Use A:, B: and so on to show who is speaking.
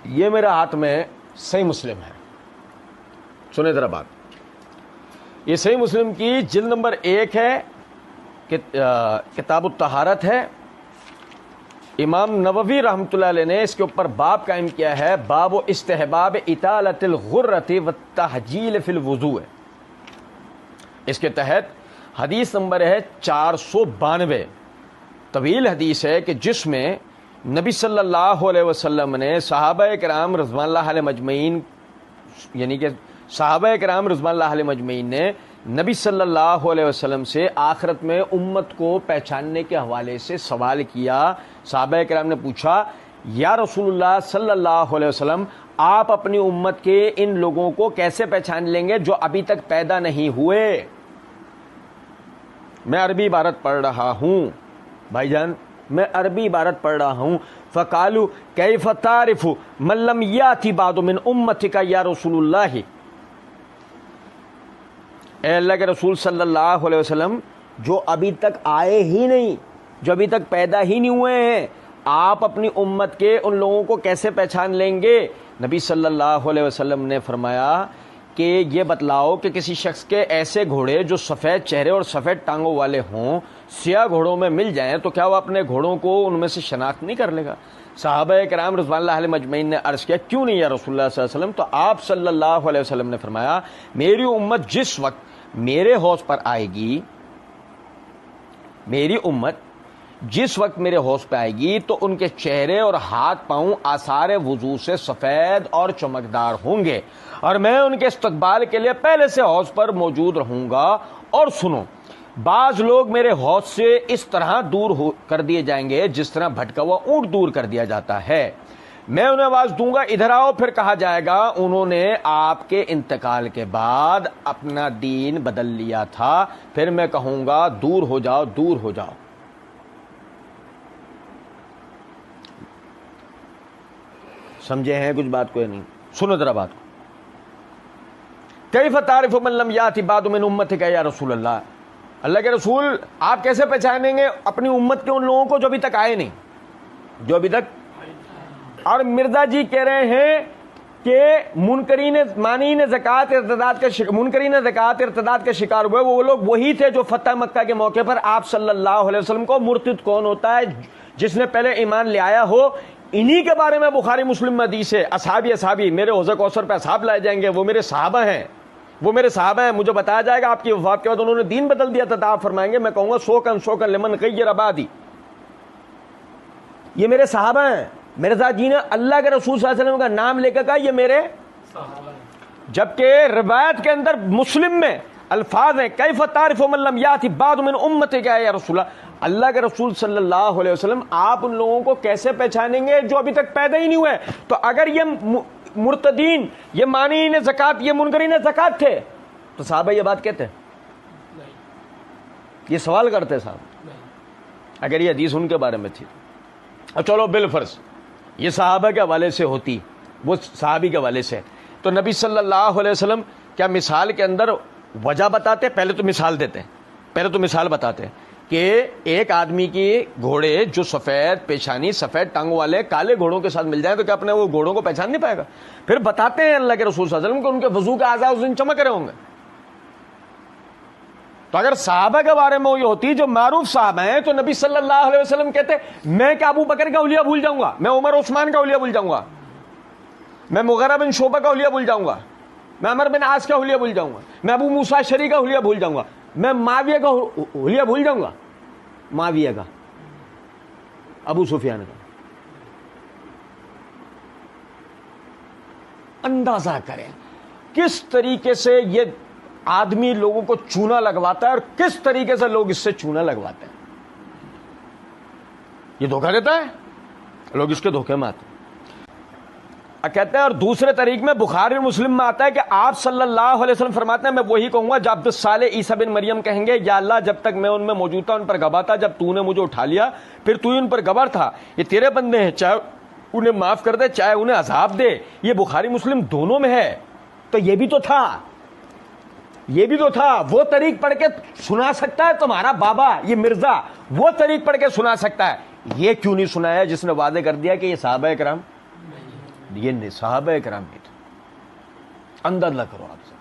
A: یہ میرے ہاتھ میں صحیح مسلم ہے، سنیں ذرا بات. یہ صحیح مسلم کی جلد نمبر 1 ہے، کتاب الطہارت ہے. امام نووی رحمۃ اللہ علیہ نے اس کے اوپر باب قائم کیا ہے، باب و استحباب اطالۃ الغرۃ والتحجیل فی الوضوء. اس کے تحت حدیث نمبر ہے 492، طویل حدیث ہے کہ جس میں نبی صلی اللہ علیہ وسلم نے صحابہ کرام رضوان اللہ علیہ مجمعین، یعنی کہ صحابہ کرام رضوان اللہ علیہ مجمعین نے نبی صلی اللہ علیہ وسلم سے آخرت میں امت کو پہچاننے کے حوالے سے سوال کیا. صحابہ کرام نے پوچھا، یا رسول اللہ صلی اللہ علیہ وسلم، آپ اپنی امت کے ان لوگوں کو کیسے پہچان لیں گے جو ابھی تک پیدا نہیں ہوئے؟ میں عربی عبارت پڑھ رہا ہوں بھائی جان، میں عربی عبارت پڑھ رہا ہوں. فقالوا کیف تعرف من لم یاتی بعد من امتک یا رسول اللہ. اے اللہ کے رسول صلی اللہ علیہ وسلم، جو ابھی تک آئے ہی نہیں، جو ابھی تک پیدا ہی نہیں ہوئے ہیں، آپ اپنی امت کے ان لوگوں کو کیسے پہچان لیں گے؟ نبی صلی اللہ علیہ وسلم نے فرمایا کہ یہ بتلاؤ کہ کسی شخص کے ایسے گھوڑے جو سفید چہرے اور سفید ٹانگوں والے ہوں سیاہ گھوڑوں میں مل جائیں تو کیا وہ اپنے گھوڑوں کو ان میں سے شناخت نہیں کر لے گا؟ صحابہ کرام رضوان اللہ علیہ مجمعین نے عرض کیا، کیوں نہیں یا رسول اللہ صلی اللہ علیہ وسلم؟ تو آپ صلی اللہ علیہ وسلم نے فرمایا، میری امت جس وقت میرے حوض پر آئے گی، میری امت جس وقت میرے حوض پہ آئے گی تو ان کے چہرے اور ہاتھ پاؤں آثار وضو سے سفید اور چمکدار ہوں گے، اور میں ان کے استقبال کے لیے پہلے سے حوض پر موجود رہوں گا. اور سنو، بعض لوگ میرے حوض سے اس طرح دور کر دیے جائیں گے جس طرح بھٹکا ہوا اونٹ دور کر دیا جاتا ہے. میں انہیں آواز دوں گا، ادھر آؤ، پھر کہا جائے گا انہوں نے آپ کے انتقال کے بعد اپنا دین بدل لیا تھا. پھر میں کہوں گا دور ہو جاؤ، دور ہو جاؤ. سمجھے ہیں کچھ بات کو یا نہیں؟ سنو ذرا بات کو. کیف تعرف من لم یاتی بعد من امتک یا رسول اللہ. اللہ کے رسول، آپ کیسے پہچانیں گے اپنی امت کے ان لوگوں کو جو ابھی تک آئے نہیں، جو ابھی تک. اور مرزا جی کہہ رہے ہیں کہ منکرین مانعین زکوٰۃ ارتداد کے شکار ہوئے وہ لوگ وہی تھے جو فتح مکہ کے موقع پر آپ صلی اللہ علیہ وسلم کو مرتد کون ہوتا ہے جس نے پہلے ایمان لے آیا ہو، انہی کے بارے میں بخاری مسلم میں حدیث ہے، اصحابی میرے حوض کوثر پہ اصحاب لائے جائیں گے، وہ میرے صحابہ ہیں، وہ میرے صحابہ ہیں. مجھے بتایا جائے گا آپ کی وفات کے بعد انہوں نے دین بدل دیا تھا، تو آپ فرمائیں گے میں کہوں گا سوکن لمن غیر عبادی، یہ میرے صحابہ ہیں. مرزا جی نے اللہ کے رسول صلی اللہ علیہ وسلم کا نام لے کر کہا یہ میرے صحابہ ہیں، جبکہ روایت کے اندر مسلم میں الفاظ ہیں کیف تعرف من لم یاتی بعد من امتک یا رسول اللہ. اللہ کے رسول صلی اللہ علیہ وسلم، آپ ان لوگوں کو کیسے پہچانیں گے جو ابھی تک پیدا ہی نہیں ہوئے؟ تو اگر یہ مرتدین، یہ مانعین زکوٰۃ، یہ منکرین زکوٰۃ تھے تو صحابہ یہ بات کہتے، یہ سوال کرتے صاحب اگر یہ حدیث ان کے بارے میں تھی. اور چلو بالفرض یہ صحابہ کے حوالے سے ہوتی، وہ صحابی کے حوالے سے، تو نبی صلی اللہ علیہ وسلم کیا مثال کے اندر وجہ بتاتے؟ پہلے تو مثال بتاتے کہ ایک آدمی کی گھوڑے جو سفید پیشانی سفید ٹانگوں والے کالے گھوڑوں کے ساتھ مل جائیں تو کیا اپنے وہ گھوڑوں کو پہچان نہیں پائے گا؟ پھر بتاتے ہیں اللہ کے رسول صلی اللہ علیہ وسلم کہ ان کے وضو کے اعضاء اس دن چمک رہے ہوں گے. تو اگر صحابہ کے بارے میں یہ ہوتی جو معروف صحابہ ہیں تو نبی صلی اللہ علیہ وسلم کہتے میں کیا ابو بکر کا حلیہ بھول جاؤں گا، میں عمر عثمان کا حلیہ بھول جاؤں گا، میں مغیرہ بن شعبہ کا حلیہ بھول جاؤں گا، میں عمر بن عاص کا حلیہ بھول جاؤں گا، میں ابو موسیٰ شری کا حلیہ بھول جاؤں گا، میں معاویہ کا حلیہ بھول جاؤں گا، معاویہ کا، ابو سفیان کا. اندازہ کریں کس طریقے سے یہ آدمی لوگوں کو چونا لگواتا ہے اور کس طریقے سے لوگ اس سے چونا لگواتے ہیں. یہ دھوکہ دیتا ہے، لوگ اس کے دھوکے میں آتے ہیں. کہتے ہیں اور دوسرے طریق میں بخاری اور مسلم میں آتا ہے کہ آپ صلی اللہ علیہ وسلم فرماتے ہیں میں وہی کہوں گا جب عبد الصالح عیسیٰ بن مریم کہیں گے یا اللہ جب تک میں ان میں موجود تھا ان پر گواہ تھا، جب تو نے مجھے اٹھا لیا پھر تو ہی ان پر گواہ تھا. یہ تیرے بندے ہیں، چاہے انہیں معاف کر دے چاہے انہیں عذاب دے. یہ بخاری مسلم دونوں میں ہے. تو یہ بھی تو تھا، یہ بھی تو تھا. وہ طریق پڑھ کے سنا سکتا ہے تمہارا بابا یہ مرزا، وہ طریق پڑھ کے سنا سکتا ہے. یہ کیوں نہیں سنایا جس نے واضح کر دیا کہ یہ صحابہ کرام؟ یہ صحابہ کرام بھی تھے. اندازہ کرو آپ سے.